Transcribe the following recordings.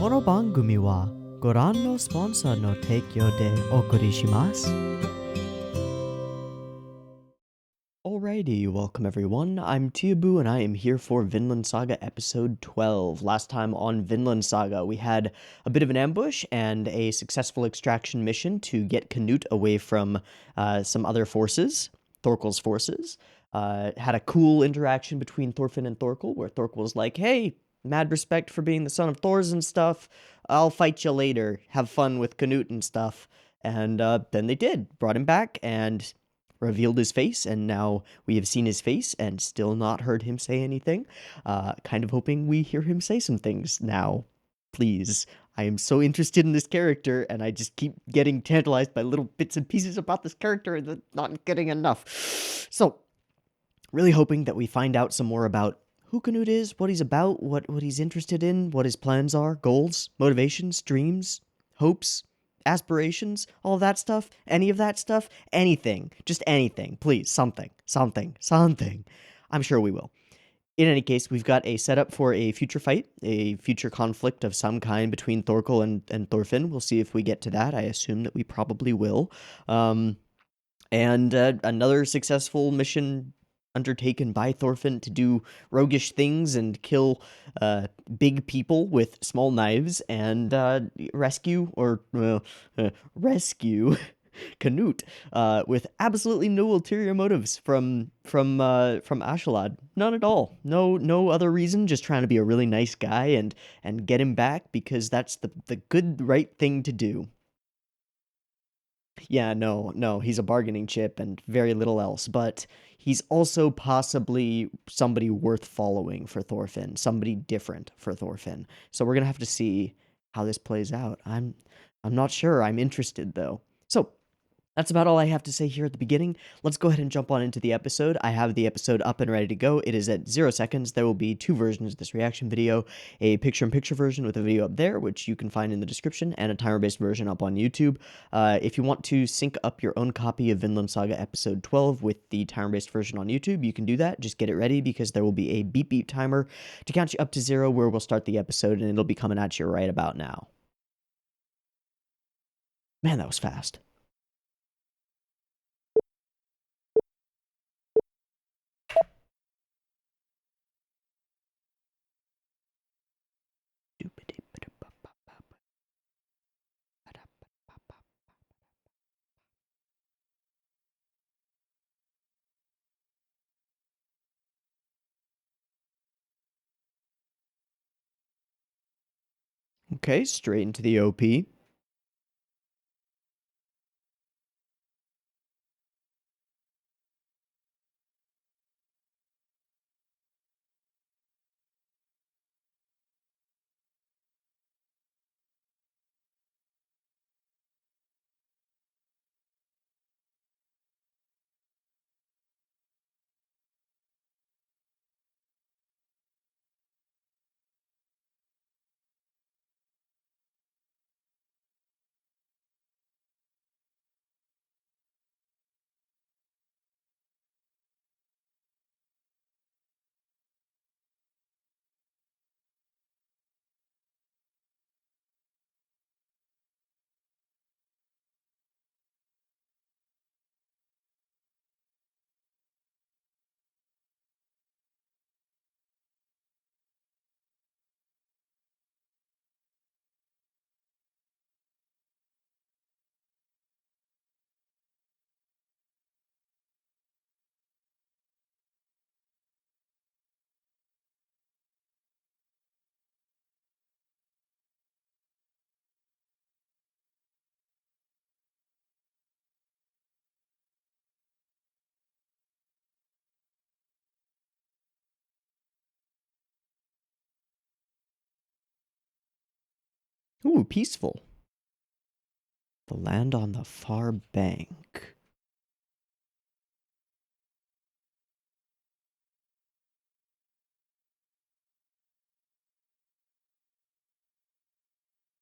この番組はご覧のスポンサーの提供でお送りします。Alrighty, welcome everyone. I'm Teeaboo and I am here for Vinland Saga episode 12. Last time on Vinland Saga, we had a bit of an ambush and a successful extraction mission to get Canute away from some other forces, Thorkel's forces. Had a cool interaction between Thorfinn and Thorkel, where Thorkel was like, hey, mad respect for being the son of Thors and stuff. I'll fight you later. Have fun with Canute and stuff. And then they did. Brought him back and revealed his face, and now we have seen his face and still not heard him say anything. Kind of hoping we hear him say some things now. Please. I am so interested in this character, and I just keep getting tantalized by little bits and pieces about this character and not getting enough. So, really hoping that we find out some more about who Canute is, what he's about, what he's interested in, what his plans are, goals, motivations, dreams, hopes, aspirations, all of that stuff, any of that stuff, anything, just anything, please, something. I'm sure we will. In any case, we've got a setup for a future fight, a future conflict of some kind between Thorkel and Thorfinn. We'll see if we get to that. I assume that we probably will. And another successful mission undertaken by Thorfinn to do roguish things and kill big people with small knives and rescue Canute with absolutely no ulterior motives from Ashalad. None at all. No other reason. Just trying to be a really nice guy and get him back because that's the good right thing to do. Yeah, no, he's a bargaining chip and very little else, but he's also possibly somebody worth following for Thorfinn, somebody different for Thorfinn. So we're gonna have to see how this plays out. I'm not sure. I'm interested though. So that's about all I have to say here at the beginning. Let's go ahead and jump on into the episode. I have the episode up and ready to go. It is at 0 seconds. There will be two versions of this reaction video, a picture-in-picture version with a video up there, which you can find in the description, and a timer-based version up on YouTube. If you want to sync up your own copy of Vinland Saga episode 12 with the timer-based version on YouTube, you can do that. Just get it ready because there will be a beep-beep timer to count you up to 0 where we'll start the episode, and it'll be coming at you right about now. Man, that was fast. Okay, straight into the OP. Ooh, peaceful. The land on the far bank.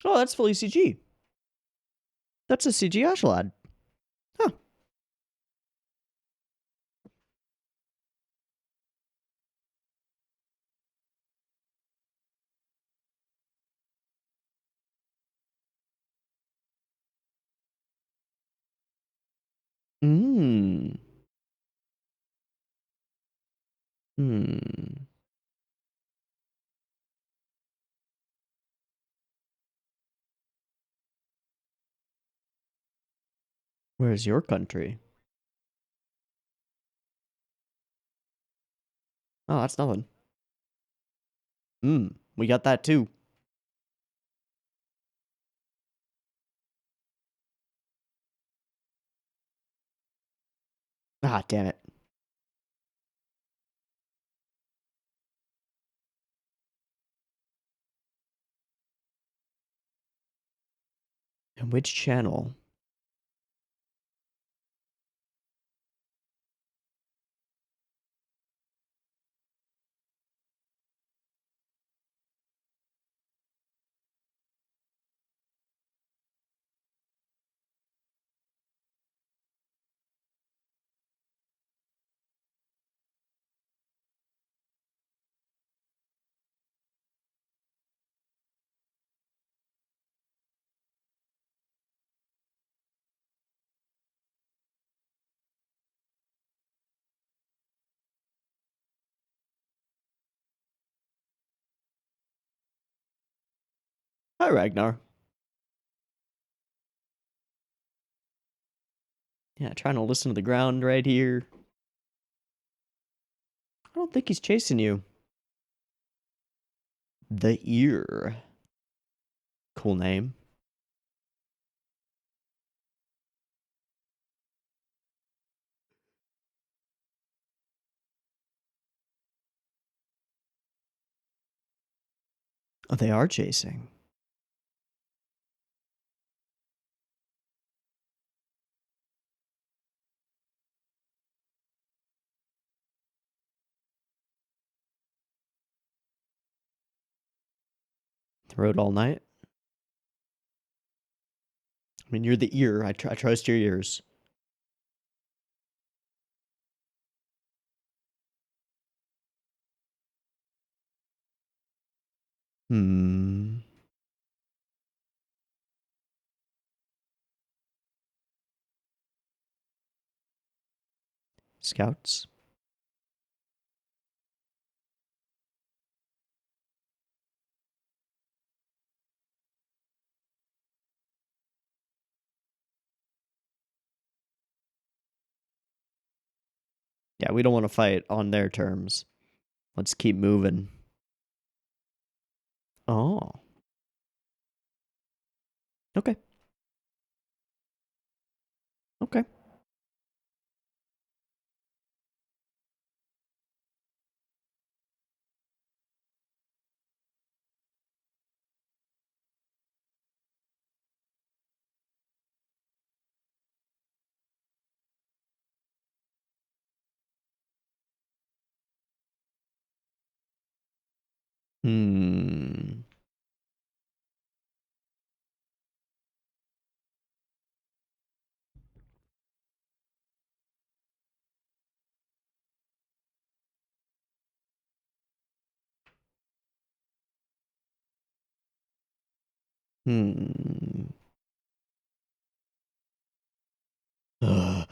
Oh, that's fully CG. That's a CG Ashalad. Huh. Mm. Hmm. Where's your country? Oh, that's nothing. Hmm. We got that too. Ah, damn it. And which channel? Hi, Ragnar. Yeah, trying to listen to the ground right here. I don't think he's chasing you. The Ear. Cool name. Oh, they are chasing. Rode all night. I mean, you're the ear. I trust your ears. Hmm. Scouts. Yeah, we don't want to fight on their terms. Let's keep moving. Oh. Okay. Okay. Hmm. Hmm. Ugh.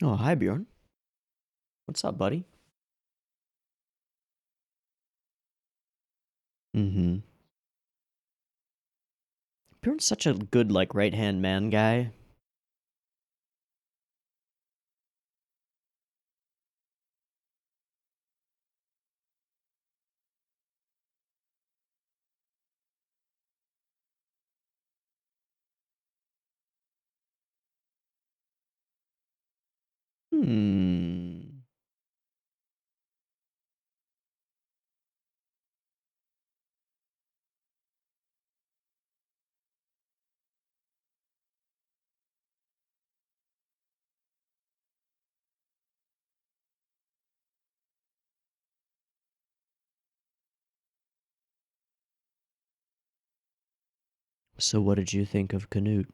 Oh, hi, Bjorn. What's up, buddy? Mm-hmm. Bjorn's such a good, like, right-hand man guy. Hmm. So what did you think of Canute?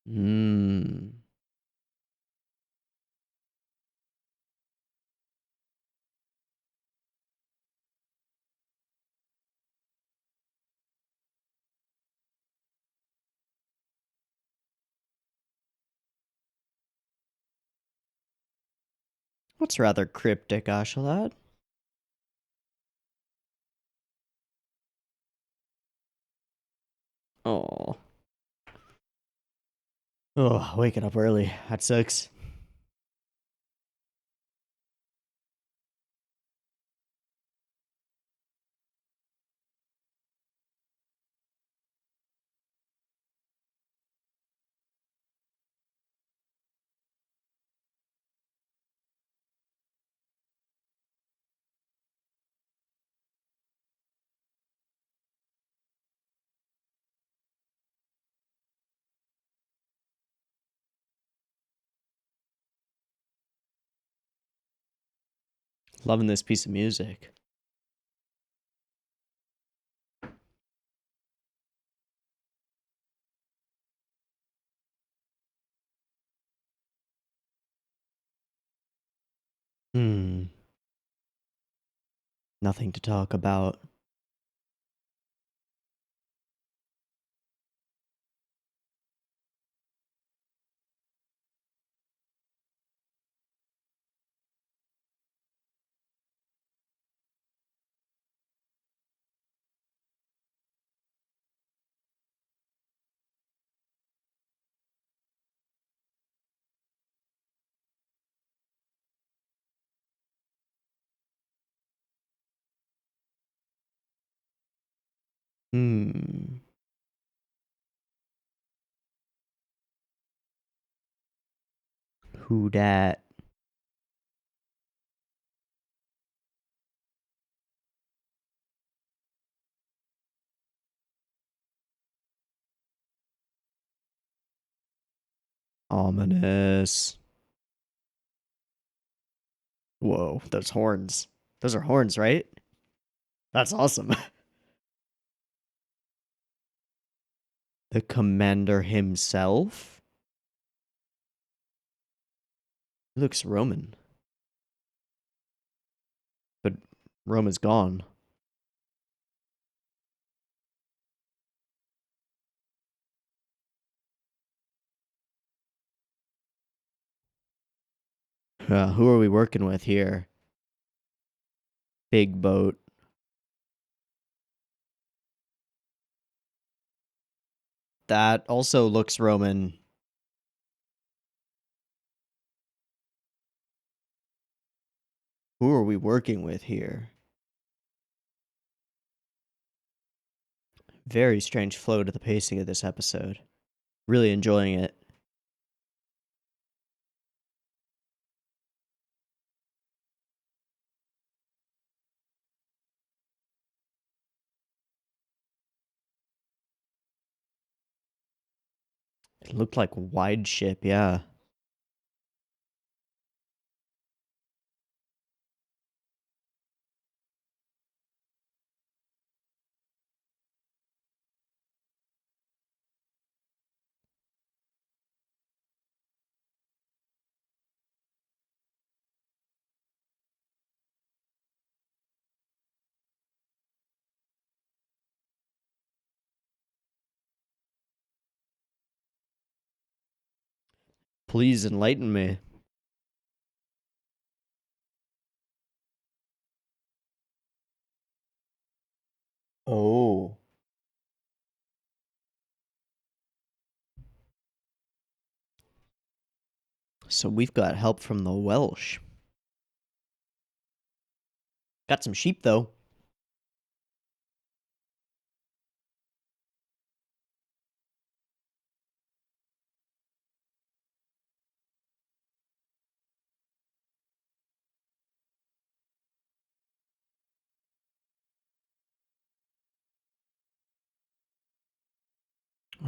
Hmm. What's rather cryptic, Ashalat? Oh. Oh, waking up early. That sucks. Loving this piece of music. Hmm. Nothing to talk about. Hmm. Who dat? Ominous. Whoa, those horns. Those are horns, right? That's awesome. The commander himself? Looks Roman. But Rome is gone. Who are we working with here? Big boat. That also looks Roman. Who are we working with here? Very strange flow to the pacing of this episode. Really enjoying it. It looked like wide ship, yeah. Please enlighten me. Oh. So we've got help from the Welsh. Got some sheep, though.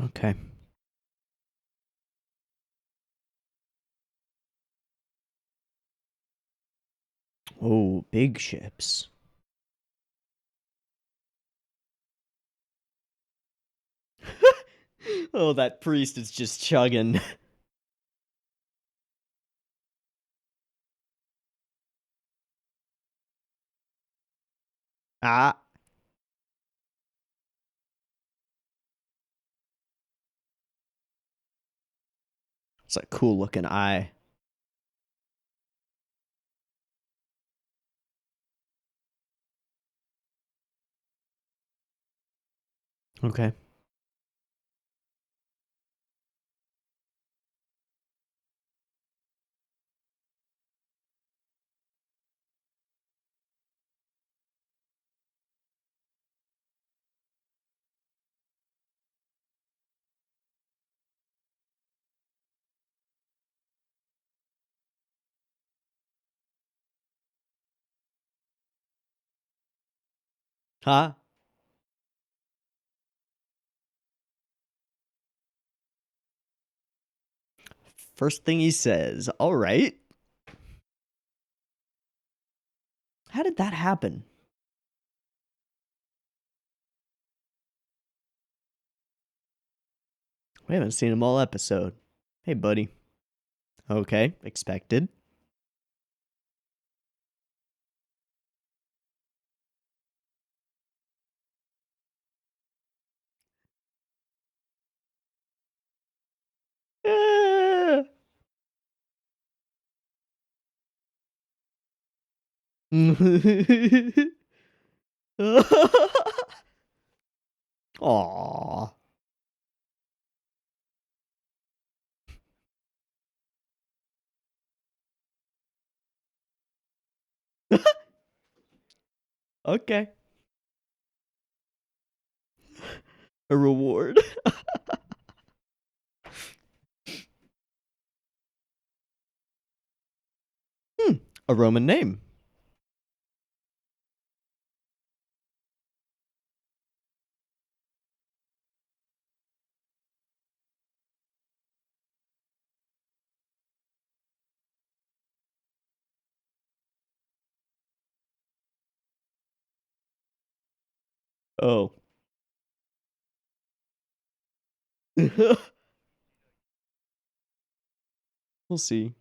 Okay. Oh, big ships. Oh, that priest is just chugging. Ah, it's a cool looking eye. Okay. Huh? First thing he says. All right. How did that happen? We haven't seen him all episode. Hey, buddy. Okay, expected. Aww. Okay. A reward. Hmm. A Roman name. Oh. We'll see.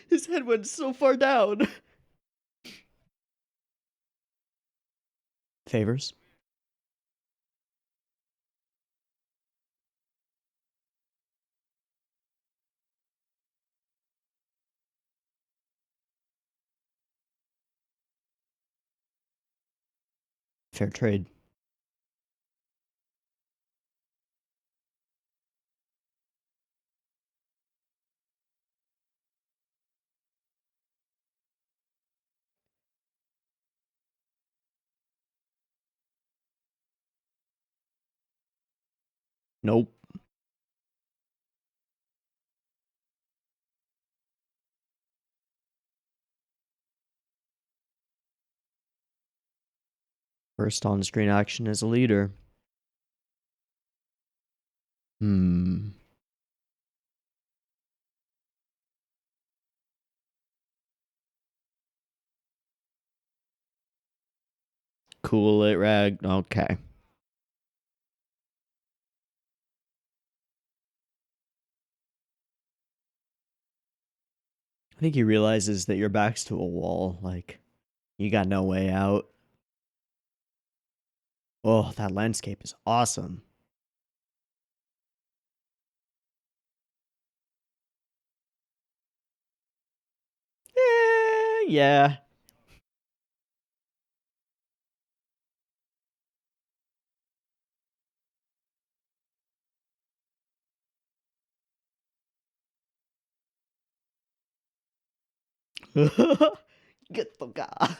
His head went so far down. Favors. Fair trade. Nope. First on screen action as a leader. Hmm. Cool it rag. Okay. I think he realizes that your back's to a wall. Like, you got no way out. Oh, that landscape is awesome. Yeah. Get the guy.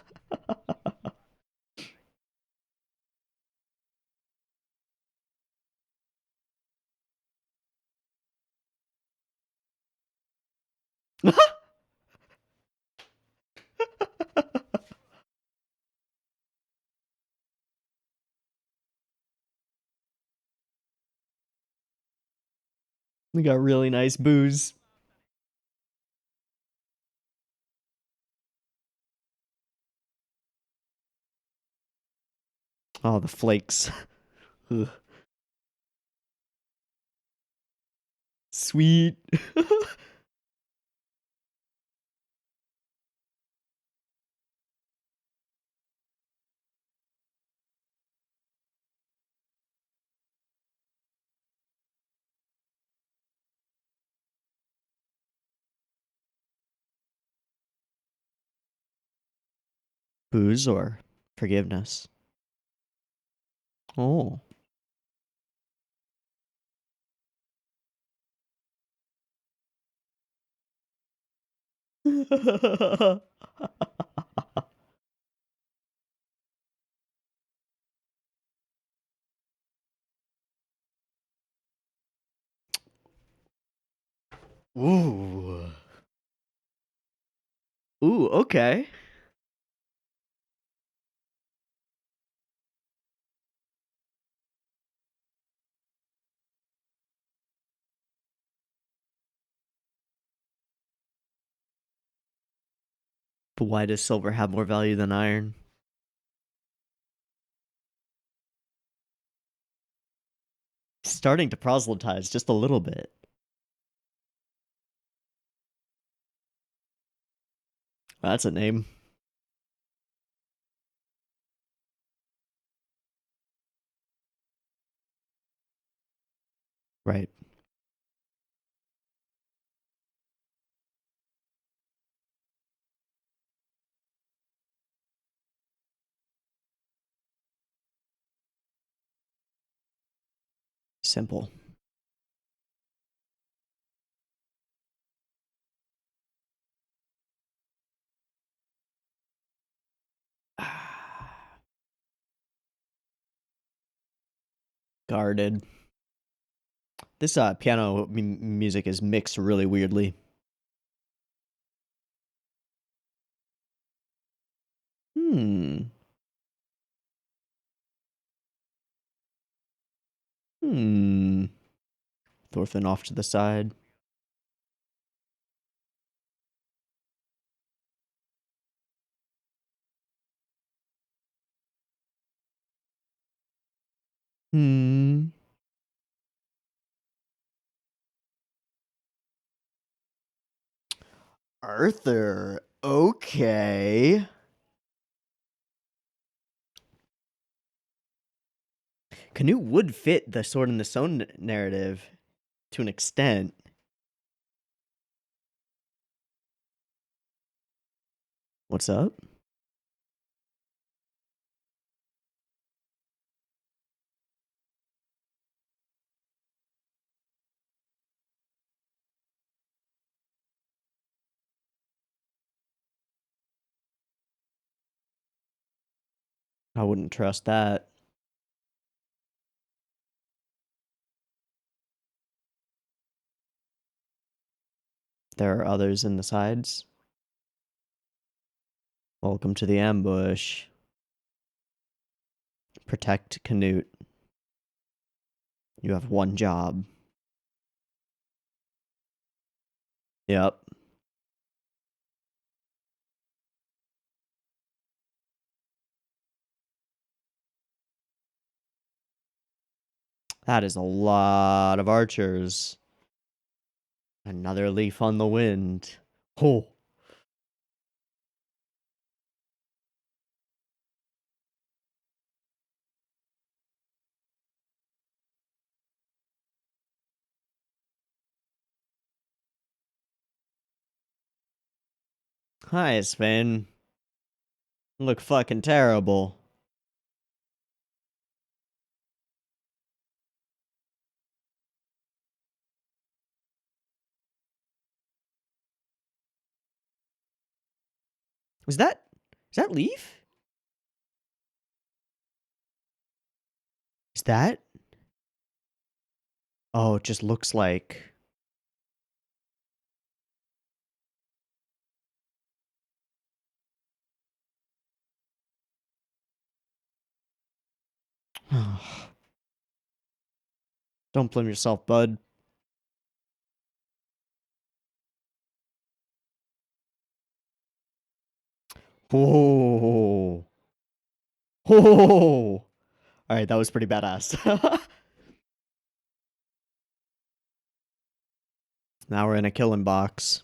We got really nice booze. Oh, the flakes. Ugh. Sweet. Booze or forgiveness? Oh. Ooh. Ooh, okay. But why does silver have more value than iron? Starting to proselytize just a little bit. That's a name. Right. Simple. Guarded. This piano music is mixed really weirdly. Hmm. Hmm. Thorfinn off to the side. Hmm. Arthur. Okay. Canute would fit the Sword in the Stone narrative to an extent. What's up? I wouldn't trust that. There are others in the sides. Welcome to the ambush. Protect Canute. You have one job. Yep. That is a lot of archers. Another leaf on the wind. Oh. Hi, Sven. You look fucking terrible. Is that Leaf? Is that? Oh, it just looks like. Don't blame yourself, bud. Whoa. Whoa. Alright, that was pretty badass. Now we're in a killing box.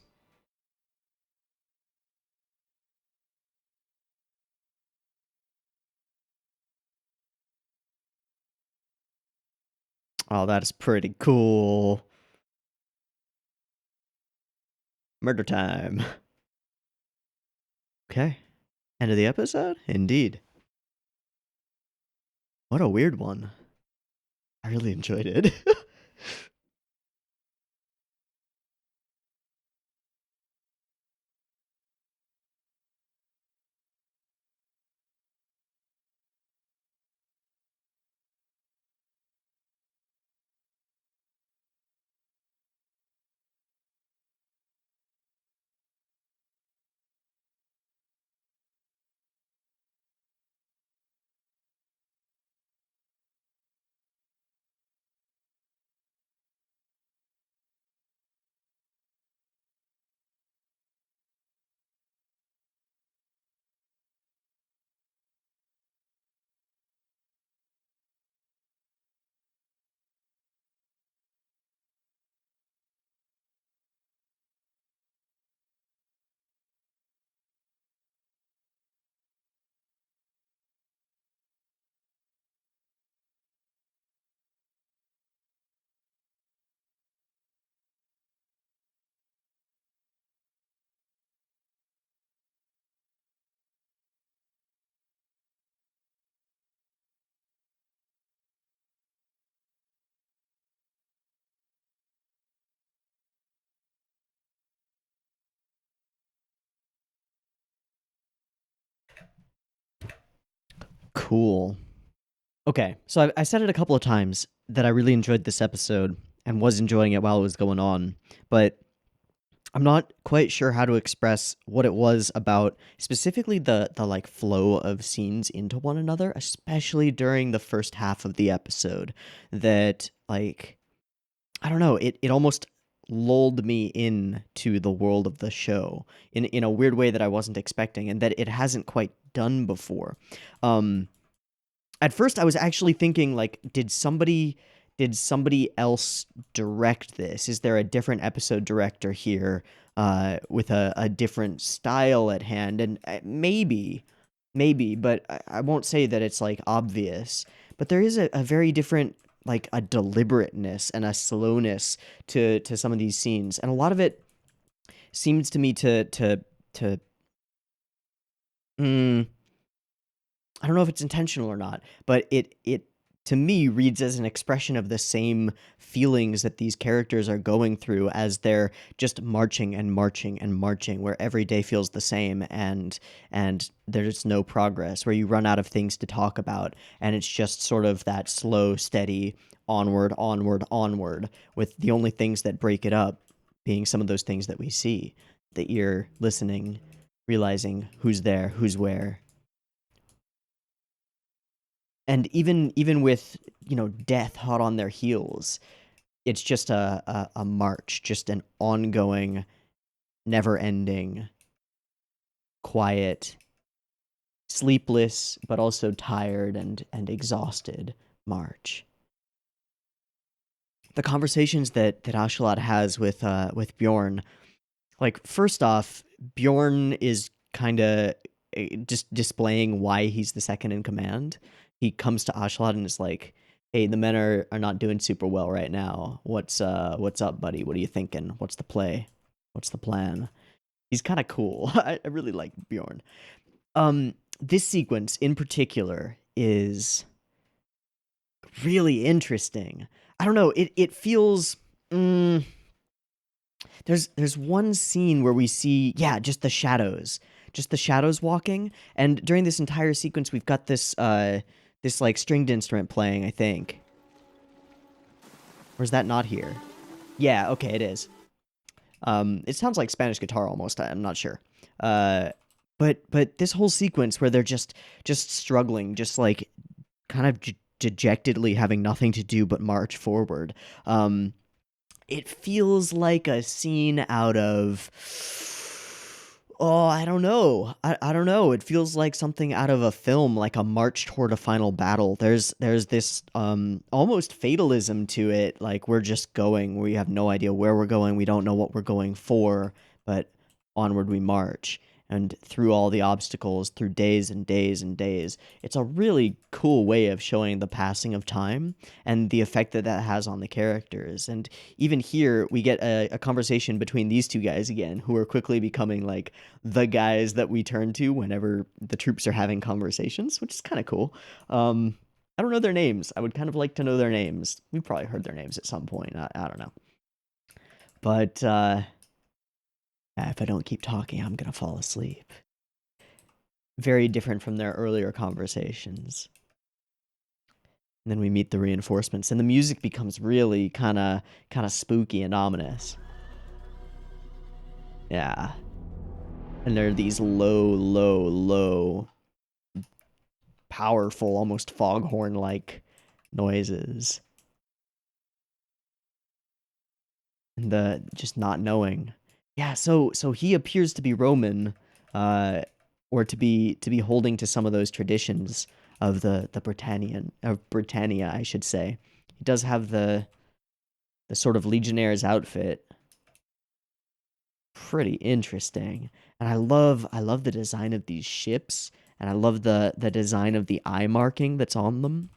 Oh, that is pretty cool. Murder time. Okay. End of the episode? Indeed. What a weird one. I really enjoyed it. Cool. Okay, so I said it a couple of times that I really enjoyed this episode and was enjoying it while it was going on, but I'm not quite sure how to express what it was about specifically the like flow of scenes into one another, especially during the first half of the episode. That like I don't know, it almost lulled me in to the world of the show in a weird way that I wasn't expecting and that it hasn't quite done before. Um at first I was actually thinking like did somebody else direct this? Is there a different episode director here with a different style at hand? And maybe, but I won't say that it's like obvious. But there is a very different like a deliberateness and a slowness to some of these scenes, and a lot of it seems to me to mm, I don't know if it's intentional or not, but it to me reads as an expression of the same feelings that these characters are going through as they're just marching and marching and marching, where every day feels the same and there's no progress, where you run out of things to talk about, and it's just sort of that slow, steady onward, onward, onward, with the only things that break it up being some of those things that we see, the ear listening, realizing who's there, who's where, and even with death hot on their heels, it's just a march, just an ongoing, never ending, quiet, sleepless but also tired and exhausted march. The conversations that Ashalot has with Bjorn, like first off, Bjorn is kind of just displaying why he's the second in command. He comes to Ashalot and is like, "Hey, the men are not doing super well right now. What's up, buddy? What are you thinking? What's the play? What's the plan?" He's kind of cool. I really like Bjorn. This sequence in particular is really interesting. I don't know. It feels. There's one scene where we see, yeah, just the shadows walking, and during this entire sequence we've got this like stringed instrument playing, I think. Or is that not here? Yeah, okay, it is. It sounds like Spanish guitar almost. I'm not sure. Uh, but this whole sequence where they're just struggling, just like kind of dejectedly having nothing to do but march forward. It feels like a scene out of Oh, I don't know. I don't know. It feels like something out of a film, like a march toward a final battle. There's this almost fatalism to it, like we're just going. We have no idea where we're going. We don't know what we're going for, but onward we march. And through all the obstacles, through days and days and days. It's a really cool way of showing the passing of time and the effect that that has on the characters. And even here, we get a conversation between these two guys again, who are quickly becoming like the guys that we turn to whenever the troops are having conversations, which is kind of cool. I don't know their names. I would kind of like to know their names. We've probably heard their names at some point. I don't know. But if I don't keep talking, I'm going to fall asleep. Very different from their earlier conversations. And then we meet the reinforcements, and the music becomes really kind of spooky and ominous. Yeah. And there are these low, powerful, almost foghorn-like noises. And the just not knowing. Yeah, so he appears to be Roman, or to be holding to some of those traditions of the Britannia, I should say. He does have the sort of legionnaire's outfit. Pretty interesting. And I love the design of these ships, and I love the design of the eye marking that's on them.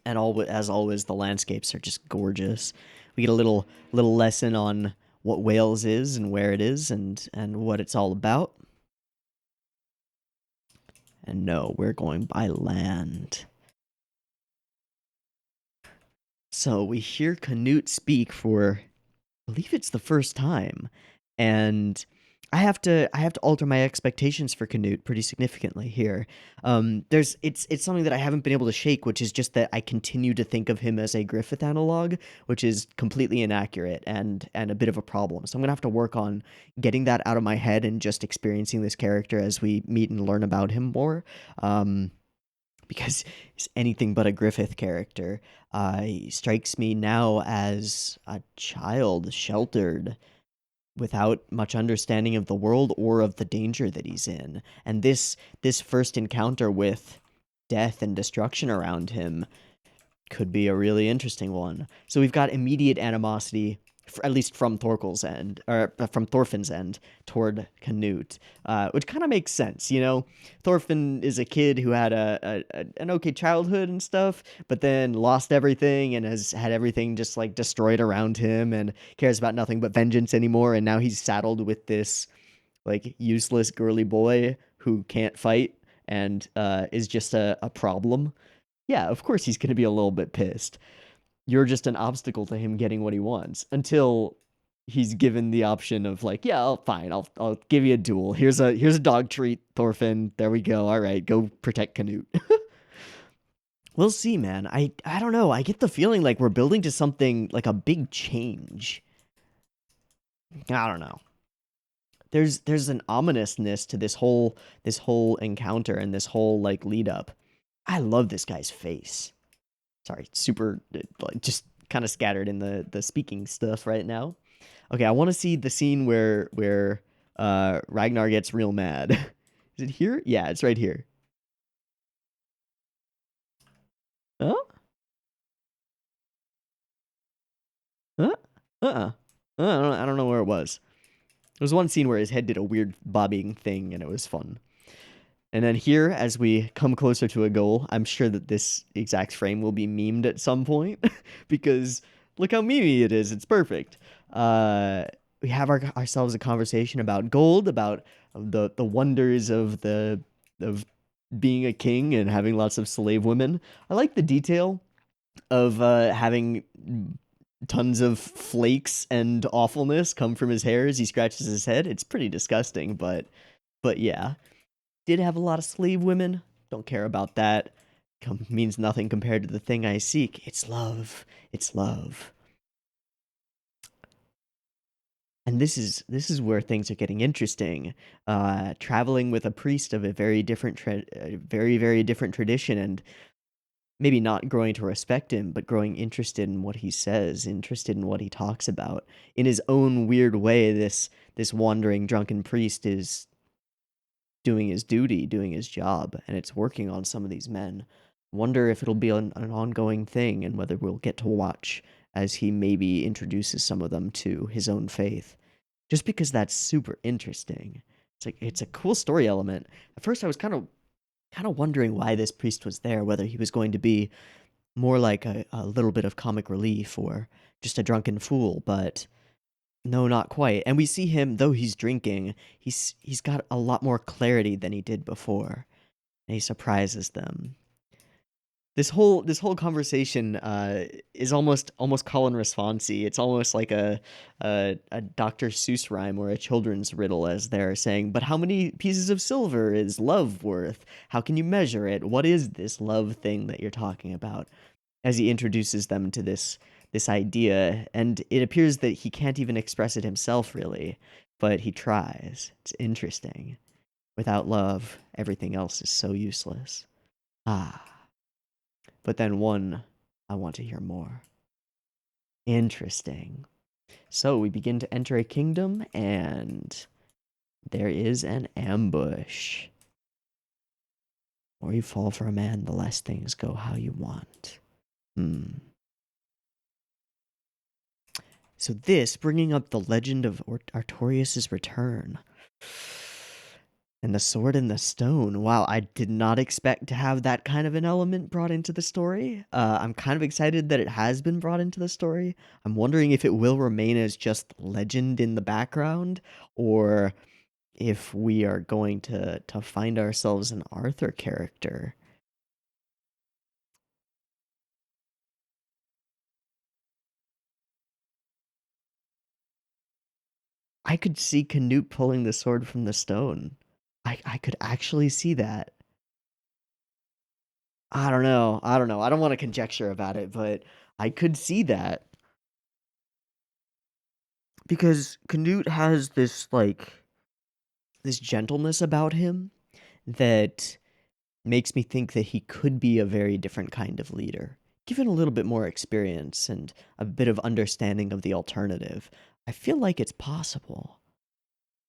And as always, the landscapes are just gorgeous. We get a little lesson on what Wales is and where it is and what it's all about. And no, we're going by land. So we hear Canute speak for, I believe it's the first time, and I have to alter my expectations for Canute pretty significantly here. It's something that I haven't been able to shake, which is just that I continue to think of him as a Griffith analog, which is completely inaccurate and a bit of a problem. So I'm gonna have to work on getting that out of my head and just experiencing this character as we meet and learn about him more. Because he's anything but a Griffith character. He strikes me now as a child, sheltered, without much understanding of the world or of the danger that he's in. And this first encounter with death and destruction around him could be a really interesting one. So we've got immediate animosity, at least from Thorkel's end, or from Thorfinn's end, toward Canute, which kind of makes sense, you know? Thorfinn is a kid who had an okay childhood and stuff, but then lost everything and has had everything just like destroyed around him and cares about nothing but vengeance anymore, and now he's saddled with this like useless girly boy who can't fight and is just a problem. Yeah, of course he's going to be a little bit pissed. You're just an obstacle to him getting what he wants until he's given the option of like, yeah, fine, I'll give you a duel. Here's a dog treat, Thorfinn. There we go. All right, go protect Canute. We'll see, man. I don't know. I get the feeling like we're building to something like a big change. I don't know. There's an ominousness to this whole encounter and this whole like lead up. I love this guy's face. Sorry, super like just kind of scattered in the speaking stuff right now. Okay, I want to see the scene where Ragnar gets real mad. Is it here? Yeah, it's right here. Huh? Huh? Uh-uh. I don't know where it was. There was one scene where his head did a weird bobbing thing, and it was fun. And then here, as we come closer to a goal, I'm sure that this exact frame will be memed at some point, because look how memey it is. It's perfect. We have ourselves a conversation about gold, about the wonders of being a king and having lots of slave women. I like the detail of having tons of flakes and awfulness come from his hair as he scratches his head. It's pretty disgusting, but yeah. Did have a lot of slave women. Don't care about that. Means nothing compared to the thing I seek. It's love. It's love. And this is where things are getting interesting. Traveling with a priest of a very different, very different tradition, and maybe not growing to respect him, but growing interested in what he says, interested in what he talks about. In his own weird way, this wandering drunken priest is doing his duty, doing his job, and it's working on some of these men. Wonder if it'll be an ongoing thing and whether we'll get to watch as he maybe introduces some of them to his own faith. Just because that's super interesting. It's a cool story element. At first I was kind of wondering why this priest was there, whether he was going to be more like a little bit of comic relief or just a drunken fool, but no, not quite. And we see him, though he's drinking, he's got a lot more clarity than he did before, and he surprises them. This whole conversation is almost call and responsey. It's almost like a Dr. Seuss rhyme or a children's riddle, as they're saying. But how many pieces of silver is love worth? How can you measure it? What is this love thing that you're talking about? As he introduces them to this idea, and it appears that he can't even express it himself, really, but he tries. It's interesting. Without love, everything else is so useless. Ah. But then I want to hear more. Interesting. So we begin to enter a kingdom, and there is an ambush. The more you fall for a man, the less things go how you want. So this, bringing up the legend of Artorias' return. And the sword and the stone. Wow, I did not expect to have that kind of an element brought into the story. I'm kind of excited that it has been brought into the story. I'm wondering if it will remain as just legend in the background, or if we are going to find ourselves an Arthur character. I could see Canute pulling the sword from the stone. I could actually see that. I don't know. I don't know. I don't want to conjecture about it, but I could see that. Because Canute has this gentleness about him that makes me think that he could be a very different kind of leader. Given a little bit more experience and a bit of understanding of the alternative, I feel like it's possible.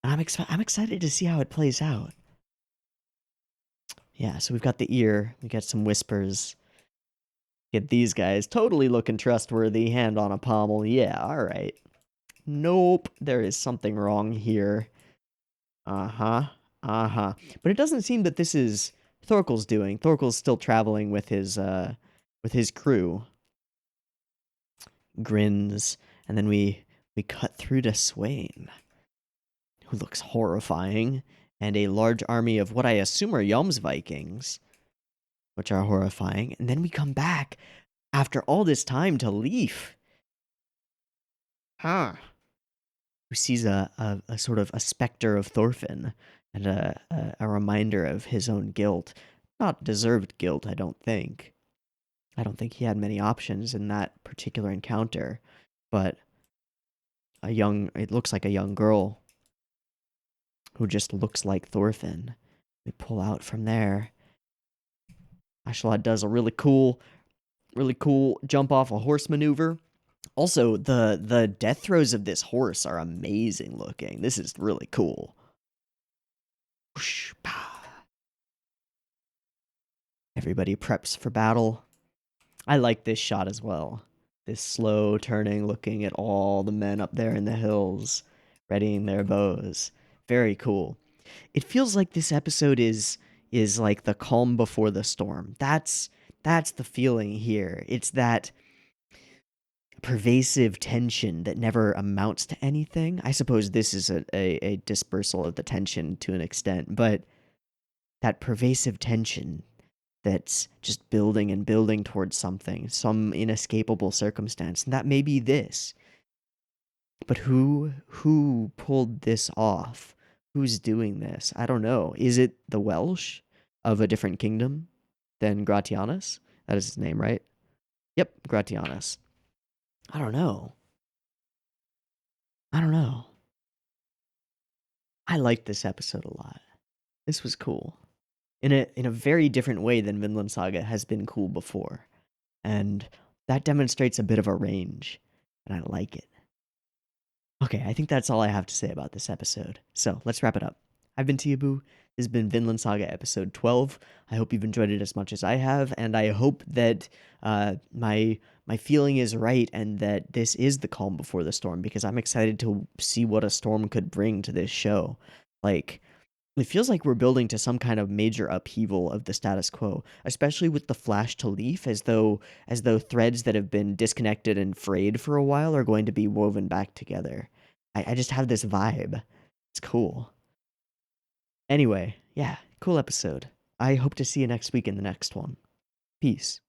And I'm excited to see how it plays out. Yeah, so we've got the ear, we got some whispers. Get these guys totally looking trustworthy, hand on a pommel. Yeah, alright. Nope, there is something wrong here. Uh-huh. Uh-huh. But it doesn't seem that this is Thorkel's doing. Thorkel's still traveling with his crew. Grins, and then we cut through to Swain, who looks horrifying, and a large army of what I assume are Jomsvikings, which are horrifying. And then we come back after all this time to Leif. Huh. Who sees a sort of a specter of Thorfinn, and a reminder of his own guilt. Not deserved guilt, I don't think. I don't think he had many options in that particular encounter, but it looks like a young girl who just looks like Thorfinn. We pull out from there. Ashlot does a really cool jump off a horse maneuver. Also, the death throws of this horse are amazing looking. This is really cool. Whoosh, everybody preps for battle. I like this shot as well. This slow turning, looking at all the men up there in the hills, readying their bows. Very cool. It feels like this episode is like the calm before the storm. That's the feeling here. It's that pervasive tension that never amounts to anything. I suppose this is a dispersal of the tension to an extent, but that pervasive tension that's just building and building towards something, some inescapable circumstance, and that may be this. But who pulled this off? Who's doing this? I don't know. Is it the Welsh of a different kingdom than Gratianus? That is his name, right? Yep, Gratianus. I don't know. I liked this episode a lot. This was cool. In a very different way than Vinland Saga has been cool before. And that demonstrates a bit of a range, and I like it. Okay, I think that's all I have to say about this episode. So, let's wrap it up. I've been Teeaboo. This has been Vinland Saga episode 12. I hope you've enjoyed it as much as I have, and I hope that my feeling is right and that this is the calm before the storm, because I'm excited to see what a storm could bring to this show. Like, it feels like we're building to some kind of major upheaval of the status quo, especially with the flash to leaf, as though threads that have been disconnected and frayed for a while are going to be woven back together. I just have this vibe. It's cool. Anyway, yeah, cool episode. I hope to see you next week in the next one. Peace.